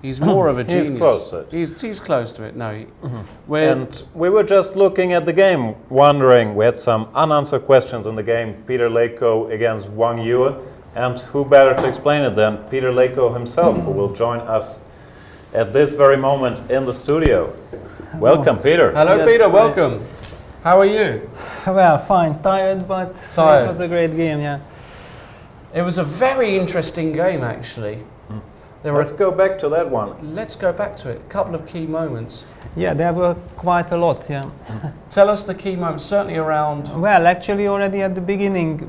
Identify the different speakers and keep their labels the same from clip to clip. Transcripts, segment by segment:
Speaker 1: He's more of a genius.
Speaker 2: He's close to it.
Speaker 1: He's close to it. No,
Speaker 2: And we were just looking at the game, wondering, we had some unanswered questions in the game, Peter Leko against Wang Yue, and who better to explain it than Peter Leko himself, who will join us at this very moment in the studio. Welcome, Peter.
Speaker 1: Hello, yes, Peter. Welcome. How are you?
Speaker 3: Well, fine. Tired, but it was a great game. Yeah.
Speaker 1: It was a very interesting game, actually.
Speaker 2: Let's go back to that one.
Speaker 1: Let's go back to it. A couple of key moments.
Speaker 3: Yeah, there were quite a lot. Yeah.
Speaker 1: Tell us the key moments. Certainly around.
Speaker 3: Well, actually, already at the beginning,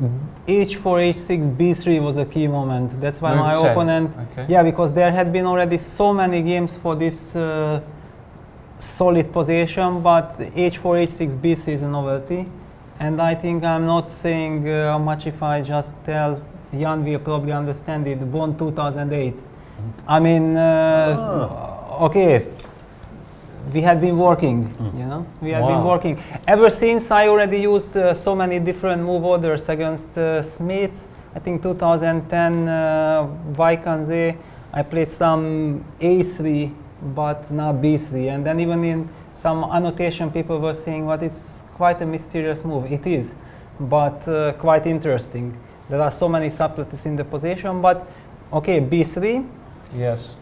Speaker 3: H4, H6, B3 was a key moment. That's why my opponent. Okay. Yeah, because there had been already so many games for this solid position, but H4, H6, B3 is a novelty, and I think I'm not saying how much if I just tell Jan will probably understand it. Born 2008. I mean, okay, we had been working, you know, we had been working. Ever since I already used so many different move orders against Smiths. I think 2010 Vaikanze, I played some A3, but now B3. And then even in some annotation, people were saying, well, it's quite a mysterious move. It is, but quite interesting. There are so many subtleties in the position, but okay, B3.
Speaker 1: Yes.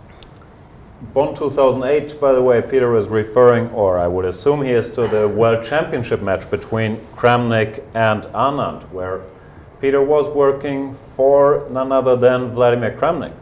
Speaker 2: Bonn 2008, by the way, Peter is referring, or I would assume he is, to the World Championship match between Kramnik and Anand, where Peter was working for none other than Vladimir Kramnik.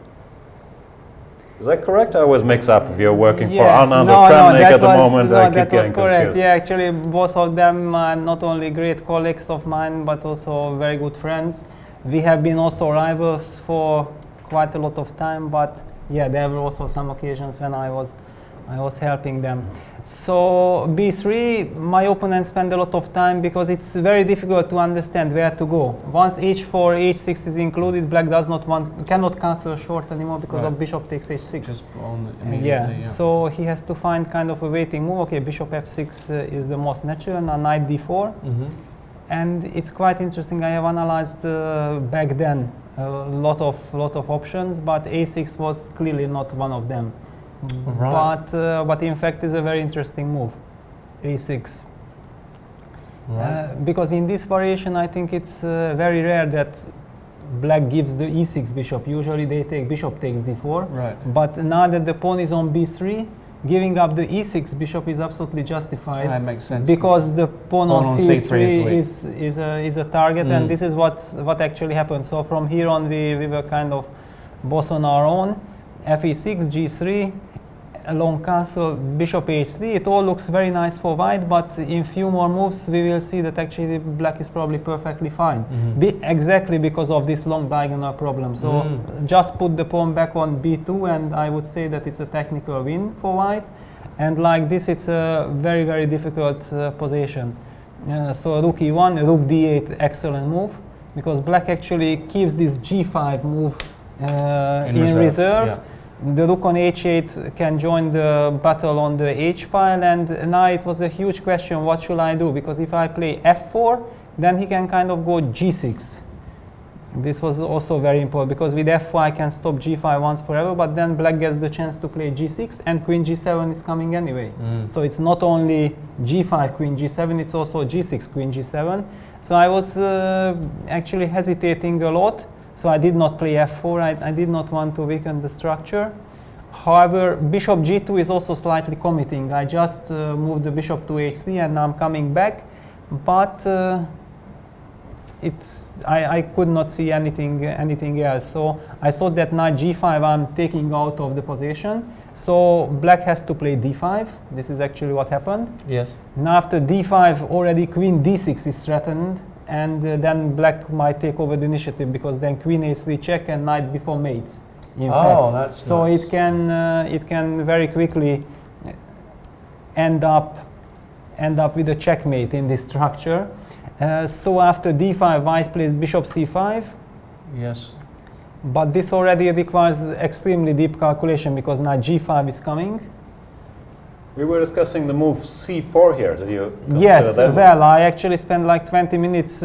Speaker 2: Is that correct? I always mix up if you're working for Anand or Kramnik at the moment.
Speaker 3: No,
Speaker 2: I keep
Speaker 3: that was
Speaker 2: getting
Speaker 3: correct.
Speaker 2: confused.
Speaker 3: Yeah, actually, both of them are not only great colleagues of mine, but also very good friends. We have been also rivals for quite a lot of time, but yeah, there were also some occasions when I was helping them. So B3, my opponent spent a lot of time because it's very difficult to understand where to go. Once H4, H6 is included, Black cannot cancel short anymore because of Bishop takes H6.
Speaker 1: Just on immediately, yeah.
Speaker 3: So he has to find kind of a waiting move. Okay, Bishop F6 is the most natural, now Knight D4. And it's quite interesting. I have analyzed back then a lot of options, but A6 was clearly not one of them. Right. But in fact, it's a very interesting move, A6. Right. Because in this variation, I think it's very rare that Black gives the E6 bishop. Usually they take bishop takes D4.
Speaker 1: Right.
Speaker 3: But now that the pawn is on B3, giving up the E6 bishop is absolutely justified.
Speaker 1: That makes sense.
Speaker 3: Because the pawn on C3 is a target, and this is what actually happened. So from here on, we were kind of both on our own. Fe6, G3, a long castle, Bishop H3. It all looks very nice for white, but in few more moves we will see that actually Black is probably perfectly fine. Exactly because of this long diagonal problem. So just put the pawn back on B2, and I would say that it's a technical win for white. And like this, it's a very, very difficult position. So Rook E1, Rook D8, excellent move, because Black actually keeps this G5 move in reserve. Yeah. The Rook on H8 can join the battle on the H file, and now it was a huge question, what should I do? Because if I play F4, then he can kind of go G6. This was also very important, because with F4 I can stop G5 once forever, but then Black gets the chance to play G6, and Queen G7 is coming anyway. So it's not only G5, Queen G7, it's also G6, Queen G7. So I was actually hesitating a lot. So I did not play F4, I did not want to weaken the structure. However, Bishop G2 is also slightly committing. I just moved the bishop to H3 and now I'm coming back, but I could not see anything else. So I thought that Knight G5 I'm taking out of the position. So Black has to play D5. This is actually what happened.
Speaker 1: Yes.
Speaker 3: Now after D5, already Queen D6 is threatened. And then Black might take over the initiative, because then Queen A3 check and Knight before mates. In fact,
Speaker 1: that's
Speaker 3: so nice. It can very quickly end up with a checkmate in this structure. So after D5, White plays Bishop C5.
Speaker 1: Yes.
Speaker 3: But this already requires extremely deep calculation, because now G5 is coming.
Speaker 2: We were discussing the move c4 here. Did you consider
Speaker 3: Yes,
Speaker 2: that
Speaker 3: well, I actually spent like 20 minutes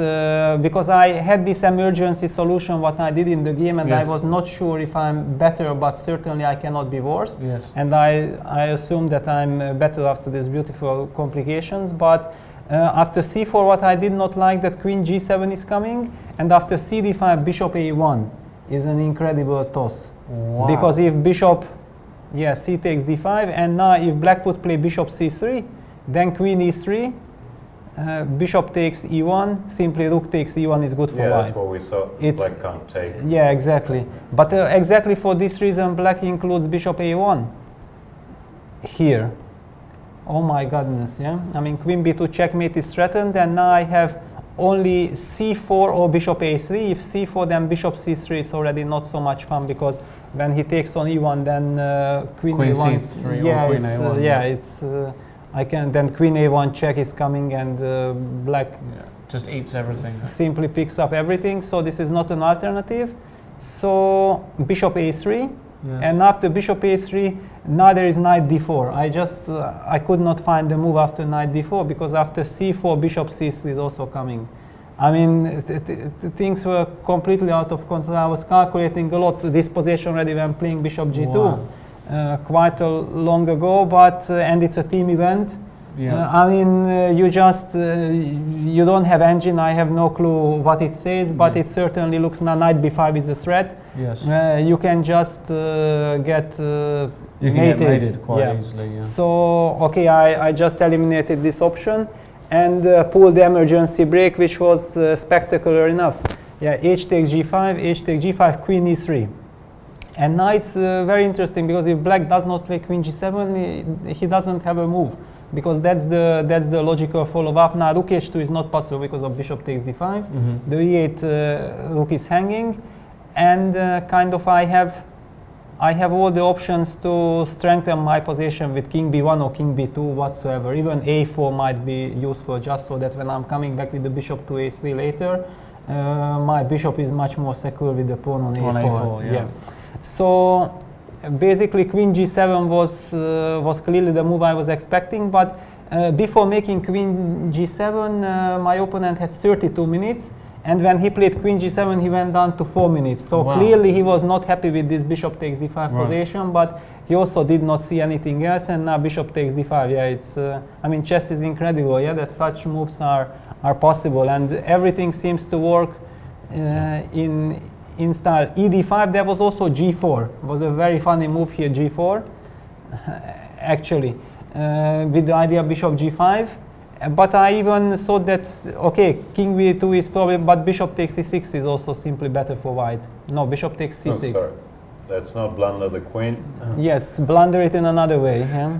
Speaker 3: because I had this emergency solution what I did in the game, and I was not sure if I'm better, but certainly I cannot be worse.
Speaker 1: Yes.
Speaker 3: And I assume that I'm better after these beautiful complications. But after c4, what I did not like that queen g7 is coming, and after cd5, bishop a1 is an incredible toss.
Speaker 1: Wow.
Speaker 3: Because if bishop, c takes d5, and now if black would play bishop c3, then queen e3, bishop takes e1, simply rook takes e1 is good for white.
Speaker 2: Yeah, that's what we saw. Black can't take.
Speaker 3: Yeah, exactly. But exactly for this reason, black includes bishop a1 here. Oh my goodness, yeah. I mean, queen b2 checkmate is threatened, and now I have only c4 or bishop a3. If c4, then bishop c3, it's already not so much fun, because when he takes on e1, then queen a1.
Speaker 1: c3
Speaker 3: yeah,
Speaker 1: or queen
Speaker 3: it's,
Speaker 1: a1.
Speaker 3: it's I can then queen a1 check is coming, and black
Speaker 1: just eats everything.
Speaker 3: simply picks up everything. So this is not an alternative. So bishop a3.
Speaker 1: Yes.
Speaker 3: And after bishop a3, now there is knight d4. I just I could not find the move after knight d4, because after c4, bishop c3 is also coming. I mean, things were completely out of control. I was calculating a lot this position already when playing bishop g2 quite long ago, but and it's a team event.
Speaker 1: Yeah.
Speaker 3: I mean, you just you don't have engine. I have no clue what it says, but it certainly looks now knight b5 is a threat.
Speaker 1: Yes.
Speaker 3: You can just get
Speaker 1: you can get mated quite easily. Yeah.
Speaker 3: So okay, I just eliminated this option and pulled the emergency brake, which was spectacular enough. Yeah, h takes g5, h takes g5, queen e3. And now it's very interesting, because if black does not play queen g7, he doesn't have a move, because that's the logical follow-up. Now rook h2 is not possible because of bishop takes d5. The e8 rook is hanging, and kind of I have all the options to strengthen my position with king b1 or king b2 whatsoever. Even a4 might be useful, just so that when I'm coming back with the bishop to a3 later, my bishop is much more secure with the pawn on a4.
Speaker 1: Yeah.
Speaker 3: So basically queen g7 was clearly the move I was expecting, but before making queen g7, my opponent had 32 minutes, and when he played queen g7, he went down to 4 minutes. So clearly he was not happy with this bishop takes d5 position, but he also did not see anything else, and now bishop takes d5. Yeah, it's I mean, chess is incredible, yeah, that such moves are possible, and everything seems to work in style. ed5, there was also g4. It was a very funny move here, g4, actually, with the idea of bishop g5. But I even thought that, okay, king b2 is probably, but bishop takes c6 is also simply better for white. No, bishop takes c6.
Speaker 2: Oh, sorry. Let's not blunder the queen.
Speaker 3: Yes, blunder it in another way. Yeah?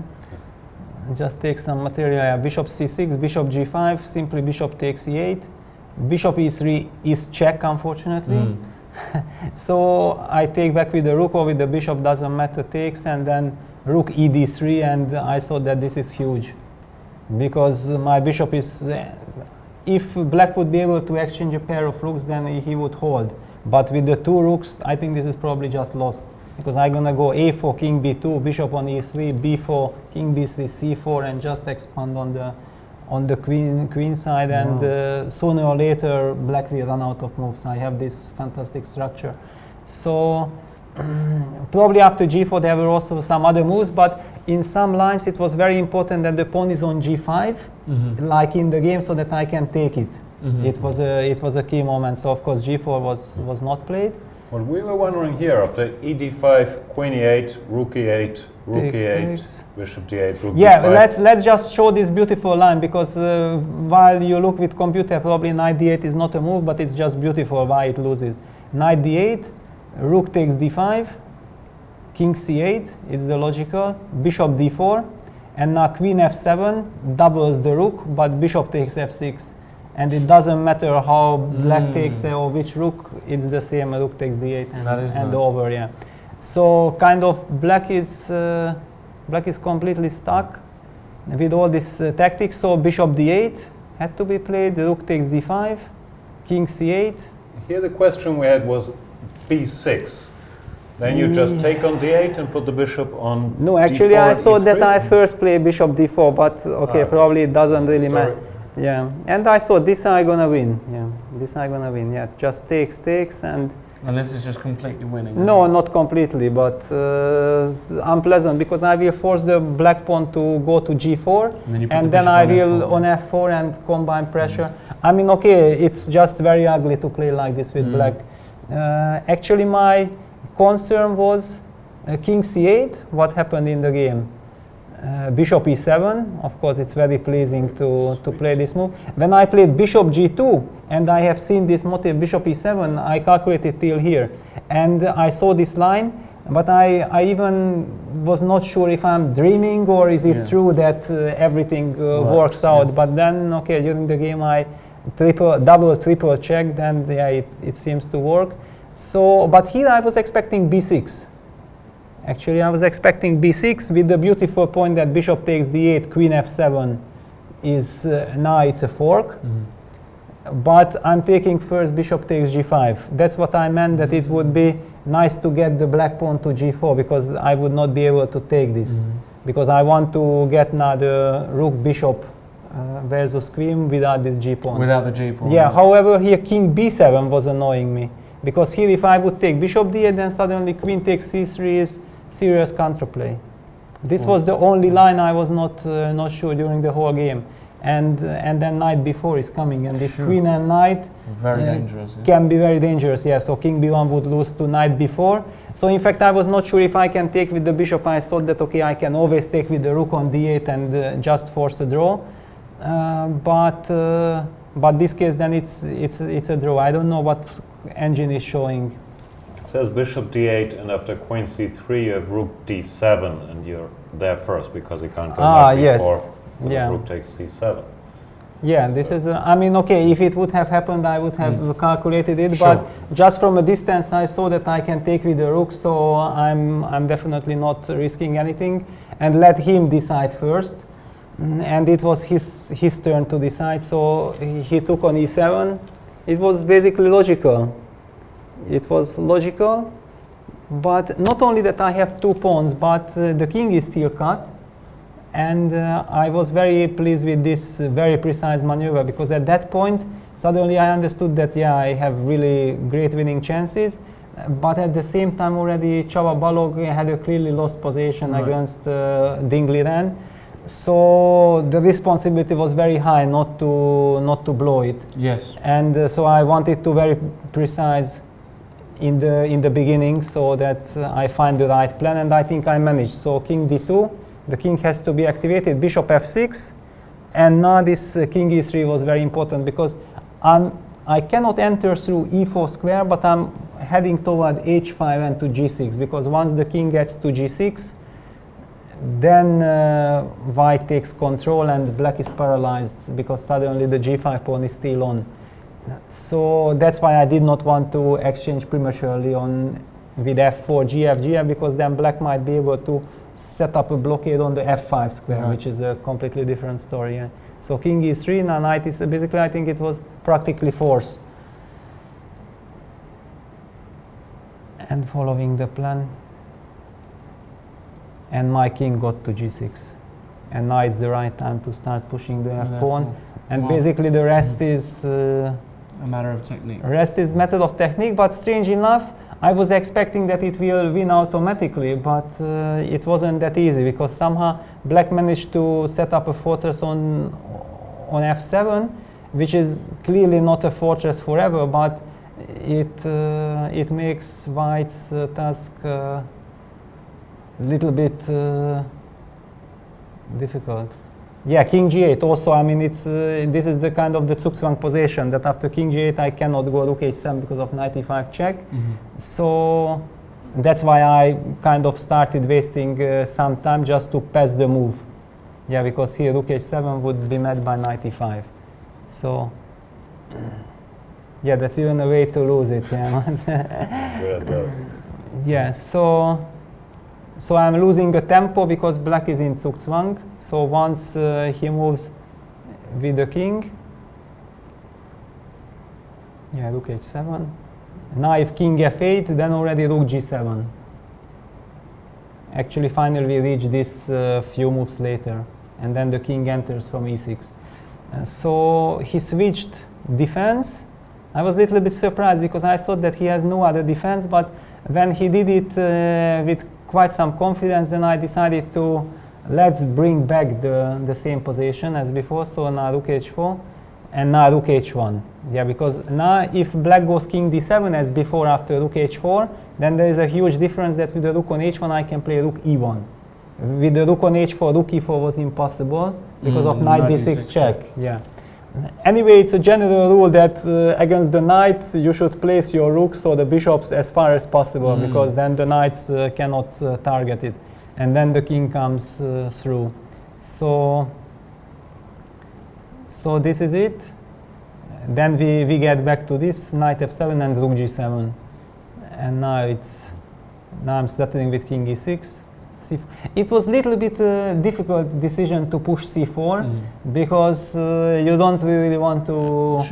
Speaker 3: Just take some material. Yeah. Bishop c6, bishop g5, simply bishop takes e8. Bishop e3 is check, unfortunately. So I take back with the rook, or with the bishop, doesn't matter, takes, and then rook ed3, and I thought that this is huge, because my bishop is, if black would be able to exchange a pair of rooks, then he would hold. But with the two rooks, I think this is probably just lost, because I'm gonna go a4, king b2, bishop on e3, b4, king b3, c4, and just expand on the queen side, and sooner or later black will run out of moves. I have this fantastic structure. So probably after g4 there were also some other moves, but in some lines it was very important that the pawn is on g5, like in the game, so that I can take it. It was a key moment. So of course g4 was not played.
Speaker 2: Well, we were wondering here, after ed5, queen e8, rook e8, rook e8, bishop d8, rook d5.
Speaker 3: Let's just show this beautiful line, because while you look with computer, probably knight d8 is not a move, but it's just beautiful why it loses. Knight d8, rook takes d5, king c8, it's the logical, bishop d4, and now queen f7 doubles the rook, but bishop takes f6. And it doesn't matter how black takes or which rook, it's the same, rook takes d8 and
Speaker 1: nice.
Speaker 3: over, yeah. So kind of black is completely stuck with all this tactics. So bishop d8 had to be played, rook takes d5, king c8.
Speaker 2: Here the question we had was b6. Then you just take on d8 and put the bishop on
Speaker 3: No, actually
Speaker 2: d4
Speaker 3: I thought that
Speaker 2: e3?
Speaker 3: I first play bishop d4, but okay, probably it doesn't really matter. Yeah, and I thought this I gonna win. Yeah, this I gonna win. Yeah, just takes, and
Speaker 1: this is just completely winning.
Speaker 3: no, not completely, but unpleasant, because I will force the black pawn to go to g4, and then I will on f4 and combine pressure. I mean, okay, it's just very ugly to play like this with black. Actually, my concern was king c8, what happened in the game. Bishop e7, of course it's very pleasing to play this move. When I played bishop g2 and I have seen this motive bishop e7, I calculated till here and I saw this line, but I even was not sure if I'm dreaming or is it true that everything works out. But then, okay, during the game I double, triple checked and yeah, it seems to work. So, but here I was expecting b6. Actually, I was expecting b6 with the beautiful point that bishop takes d8, queen f7 is now it's a fork. But I'm taking first bishop takes g5. That's what I meant, that it would be nice to get the black pawn to g4 because I would not be able to take this. Because I want to get now the rook bishop versus queen without this g pawn.
Speaker 1: Without the g pawn.
Speaker 3: Yeah, however, here king b7 was annoying me. Because here if I would take bishop d8, then suddenly queen takes c3 is serious counterplay. This was the only line I was not sure during the whole game, and then knight b4 is coming, and this queen and knight
Speaker 1: very dangerous. Yeah.
Speaker 3: Can be very dangerous. Yeah, so king b1 would lose to knight b4. So in fact, I was not sure if I can take with the bishop. I thought that okay, I can always take with the rook on d8 and just force a draw. But this case, then it's a draw. I don't know what engine is showing.
Speaker 2: It says bishop d8 and after queen c3 you have rook d7 and you're there first because you can't go knight b4 when rook takes c7.
Speaker 3: Yeah, this is, I mean, okay, if it would have happened, I would have calculated it, but just from a distance I saw that I can take with the rook, so I'm definitely not risking anything and let him decide first. And it was his turn to decide, so he took on e7. It was basically logical. It was logical, but not only that I have two pawns, but the king is still cut. And I was very pleased with this very precise maneuver, because at that point, suddenly I understood that, yeah, I have really great winning chances. But at the same time already, Csaba Balog had a clearly lost position against Ding Liren. So the responsibility was very high not to blow it.
Speaker 1: Yes.
Speaker 3: And so I wanted to very precise in the beginning, so that I find the right plan, and I think I managed. So king d2, the king has to be activated, bishop f6, and now this king e3 was very important, because I cannot enter through e4 square, but I'm heading toward h5 and to g6, because once the king gets to g6, then white takes control and black is paralyzed, because suddenly the g5 pawn is still on. So that's why I did not want to exchange prematurely with f4, gf, gf, because then black might be able to set up a blockade on the f5 square, which is a completely different story. Yeah. So king e3, now knight is basically, I think it was practically force. And following the plan. And my king got to g6. And now it's the right time to start pushing the f pawn. And basically the rest is
Speaker 1: a matter of technique.
Speaker 3: Rest is method of technique, but strange enough, I was expecting that it will win automatically, but it wasn't that easy, because somehow black managed to set up a fortress on f7, which is clearly not a fortress forever, but it makes white's task a little bit difficult. Yeah, king g8 also, I mean, it's this is the kind of the Zugzwang position, that after king g8 I cannot go rook h7 because of knight e5 check. So that's why I kind of started wasting some time just to pass the move. Yeah, because here rook h7 would be met by knight e5. So yeah, that's even a way to lose it. Yeah, yeah, so I'm losing the tempo because black is in Zugzwang. So once he moves with the king, yeah, rook h7. Now if king f8, then already rook g7. Actually, finally we reach this few moves later, and then the king enters from e6. So he switched defense. I was a little bit surprised because I thought that he has no other defense, but when he did it with quite some confidence, then I decided to let's bring back the same position as before. So now rook h4 and now rook h1. Yeah, because now if black goes king d7 as before after rook h4, then there is a huge difference that with the rook on h1 I can play rook e1. With the rook on h4, rook e4 was impossible because of knight d6 check. Yeah. Anyway, it's a general rule that against the knight you should place your rooks or the bishops as far as possible, because then the knights cannot target it, and then the king comes through. So this is it. Then we get back to this knight f7 and rook g7, and now I'm settling with king e6. C4. It was a little bit difficult decision to push c4 because you don't really want to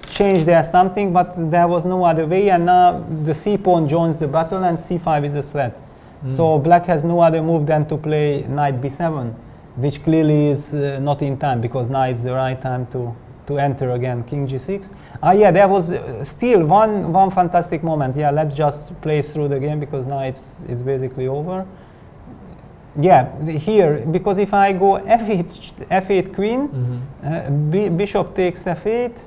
Speaker 3: change there something, but there was no other way, and now the c pawn joins the battle and c5 is a threat. So black has no other move than to play knight b7, which clearly is not in time, because now it's the right time to enter again king g6. Yeah, there was still one fantastic moment. Yeah, let's just play through the game because now it's basically over. Yeah, here, because if I go f8 queen, bishop takes f8,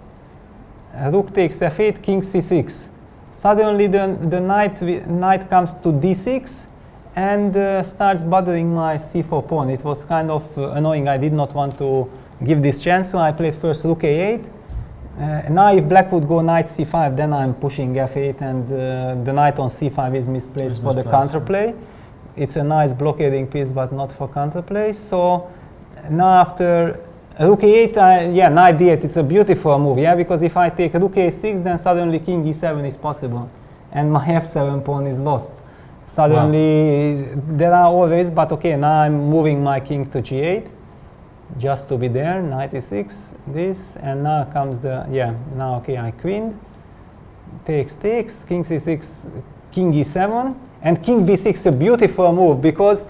Speaker 3: rook takes f8, king c6. Suddenly the knight comes to d6 and starts bothering my c4 pawn. It was kind of annoying. I did not want to give this chance, so I played first rook a8. Now if black would go knight c5, then I'm pushing f8, and the knight on c5 is misplaced for the counterplay. It's a nice blockading piece, but not for counterplay. So now after rook a8, yeah, knight d8, it's a beautiful move, yeah, because if I take rook a6, then suddenly king e7 is possible, and my f7 pawn is lost. Suddenly, there are always, but okay, now I'm moving my king to g8, just to be there, knight e6, this, and now comes the, yeah, now okay, I queened, takes, king c6, king e7, and king b6, a beautiful move, because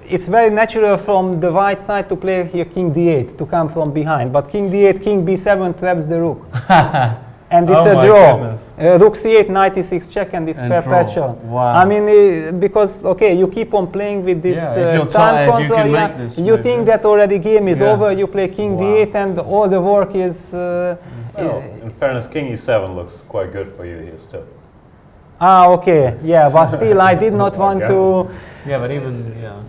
Speaker 3: it's very natural from the white side to play here king d8, to come from behind, but king d8, king b7 traps the rook. And it's a draw. Rook c8, knight e6 check, and it's perpetual.
Speaker 1: Wow.
Speaker 3: I mean, because, okay, you keep on playing with this time control, you think that already game is over, you play king d8, and all the work is...
Speaker 2: in fairness, king e7 looks quite good for you here still.
Speaker 3: Ah, okay, yeah, but still I did not want to...
Speaker 1: Yeah, but even, yeah.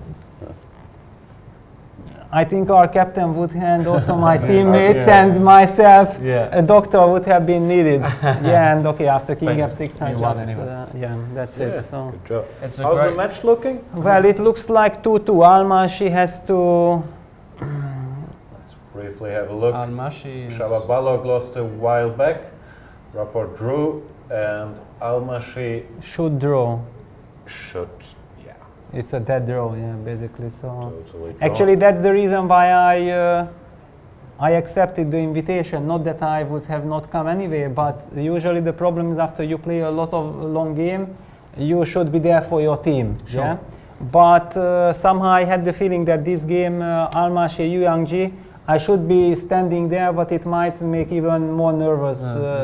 Speaker 3: I think our captain would hand also my teammates and myself, a doctor would have been needed. Yeah, and okay, after king f6 I just, yeah, that's it. So.
Speaker 2: Good job. How's the match looking?
Speaker 3: Well, it looks like 2-2. Almashi has to...
Speaker 2: Let's briefly have a look.
Speaker 1: Almashi is...
Speaker 2: Shababalog lost a while back. Rapport drew, and Almashi
Speaker 3: should draw.
Speaker 2: Should, yeah.
Speaker 3: It's a dead draw, yeah, basically. So
Speaker 2: totally
Speaker 3: actually, that's the reason why I accepted the invitation. Not that I would have not come anyway, but usually the problem is after you play a lot of long game, you should be there for your team.
Speaker 1: Sure.
Speaker 3: Yeah. But somehow I had the feeling that this game, Almashi Yuyangji, I should be standing there, but it might make even more nervous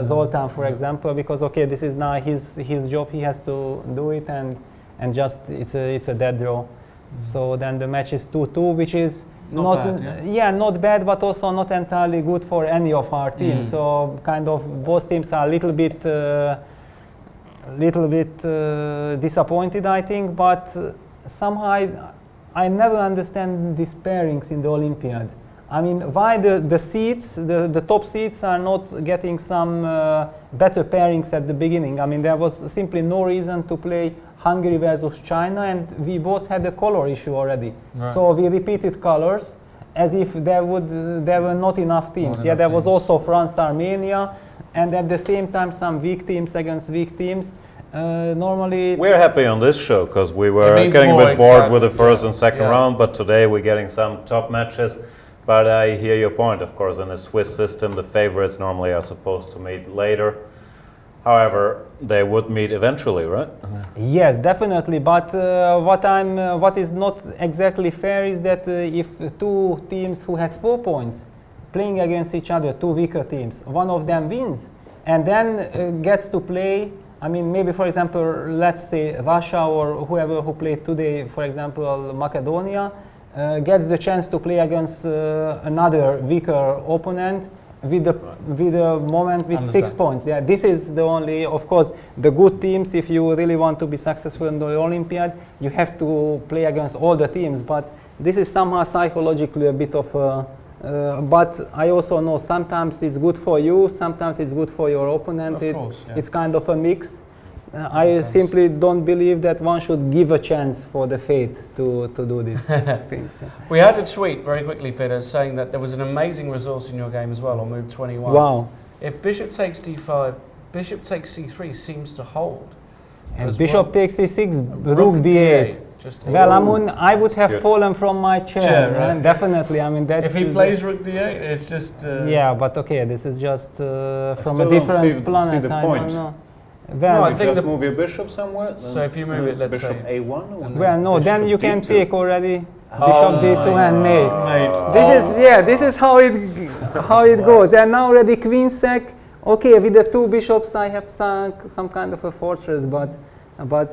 Speaker 3: Zoltan, for example, because okay, this is now his job. He has to do it, and just it's a dead draw. So then the match is 2-2, which is not bad, not bad, but also not entirely good for any of our teams. So kind of both teams are a little bit disappointed, I think. But somehow I never understand these pairings in the Olympiad. I mean, why the seeds, the top seeds are not getting some better pairings at the beginning? I mean, there was simply no reason to play Hungary versus China, and we both had a color issue already. Right. So we repeated colors as if there were not enough teams. There was also France-Armenia, and at the same time some weak teams against weak teams. Normally
Speaker 2: we're happy on this show because we were getting a bit bored with the first and second round, but today we're getting some top matches. But I hear your point, of course. In the Swiss system, the favorites normally are supposed to meet later. However, they would meet eventually, right?
Speaker 3: Yes, definitely. But what is not exactly fair is that if two teams who had 4 points playing against each other, two weaker teams, one of them wins and then gets to play. I mean, maybe for example, let's say Russia or whoever who played today, for example, Macedonia, gets the chance to play against another weaker opponent with the moment with 6 points. Yeah, this is the only, of course, the good teams. If you really want to be successful in the Olympiad, you have to play against all the teams. But this is somehow psychologically a bit of a, but I also know sometimes it's good for you, sometimes it's good for your opponent. It's kind of a mix. I simply don't believe that one should give a chance for the fate to do these things.
Speaker 1: We had a tweet very quickly, Peter, saying that there was an amazing resource in your game as well on move 21.
Speaker 3: Wow.
Speaker 1: If bishop takes d5, bishop takes c3 seems to hold.
Speaker 3: And bishop takes c6, rook d8. Well, I would have fallen from my chair, right? Definitely. I mean, that's
Speaker 1: if he plays rook d8, it's just...
Speaker 3: yeah, but okay, this is just from a different planet. I don't know.
Speaker 2: Well, no, I think just move your bishop somewhere.
Speaker 1: So if you move it, let's
Speaker 2: bishop
Speaker 1: say
Speaker 2: a1.
Speaker 3: Well, no, then you can take already bishop d2 and mate. This is how it goes. And now already queen sec. Okay, with the two bishops, I have sunk some kind of a fortress, but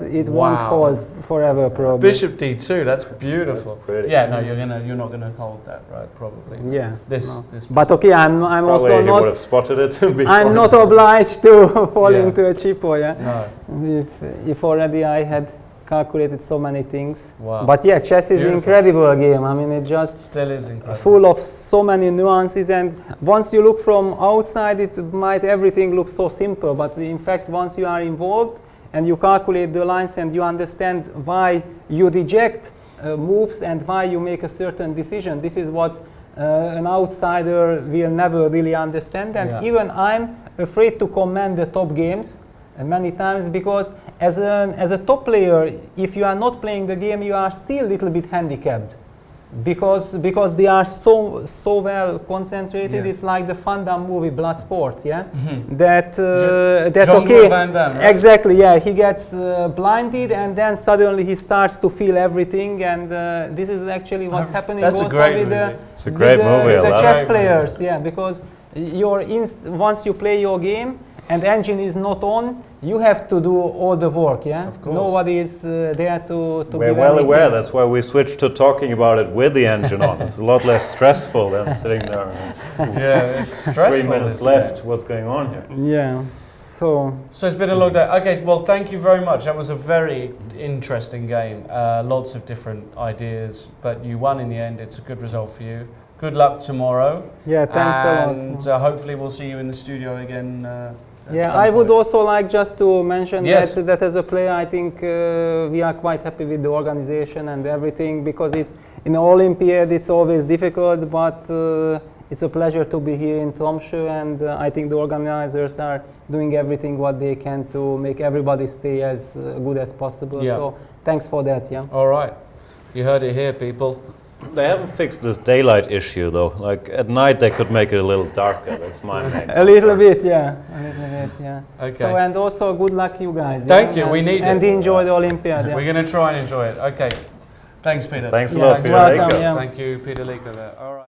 Speaker 3: it won't hold forever, probably.
Speaker 1: Bishop d2, that's beautiful. That's yeah, no, you're not gonna hold that, right? Probably.
Speaker 3: Yeah.
Speaker 1: This
Speaker 3: but okay, I'm also not.
Speaker 2: Would have spotted it before.
Speaker 3: I'm not obliged to fall into a cheapo. Yeah.
Speaker 1: No.
Speaker 3: If already I had calculated so many things.
Speaker 1: Wow.
Speaker 3: But yeah, chess is an incredible game. I mean, it just
Speaker 1: still is incredible.
Speaker 3: Full of so many nuances, and once you look from outside, it might everything looks so simple. But in fact, once you are involved and you calculate the lines and you understand why you reject moves and why you make a certain decision, this is what an outsider will never really understand. And even I'm afraid to comment the top games many times, because as a top player, if you are not playing the game, you are still a little bit handicapped. Because they are so well concentrated. It's like the Van Damme movie Bloodsport, that okay,
Speaker 1: Van Damme, right?
Speaker 3: Exactly, yeah, he gets blinded and then suddenly he starts to feel everything, and this is actually what's happening.
Speaker 1: That's a great movie.
Speaker 2: It's a great movie.
Speaker 3: It's a chess players, because once you play your game and the engine is not on, you have to do all the work,
Speaker 1: Of course.
Speaker 3: Nobody is there to
Speaker 2: We're well aware, that's why we switched to talking about it with the engine on. It's a lot less stressful than sitting there.
Speaker 1: It's stressful.
Speaker 2: 3 minutes left, what's going on here?
Speaker 3: Yeah, so
Speaker 1: it's been a long day. Okay, well, thank you very much. That was a very interesting game. Lots of different ideas, but you won in the end. It's a good result for you. Good luck tomorrow.
Speaker 3: Yeah, thanks a lot.
Speaker 1: And hopefully we'll see you in the studio again.
Speaker 3: I would also like just to mention that as a player, I think we are quite happy with the organization and everything, because it's in the Olympiad, it's always difficult, but it's a pleasure to be here in Tromsø, and I think the organizers are doing everything what they can to make everybody stay as good as possible. So thanks for that.
Speaker 1: All right, you heard it here, people.
Speaker 2: They haven't fixed this daylight issue though. Like at night they could make it a little darker. That's my main
Speaker 3: A little bit, yeah.
Speaker 1: Okay.
Speaker 3: So, and also good luck you guys.
Speaker 1: Thank you, we need it.
Speaker 3: And enjoy the Olympiad.
Speaker 1: We're going to try and enjoy it. Okay. Thanks, Peter.
Speaker 2: Thanks a lot, Peter
Speaker 3: Leko.
Speaker 2: Leko.
Speaker 1: Thank you, Peter Leko there. All right.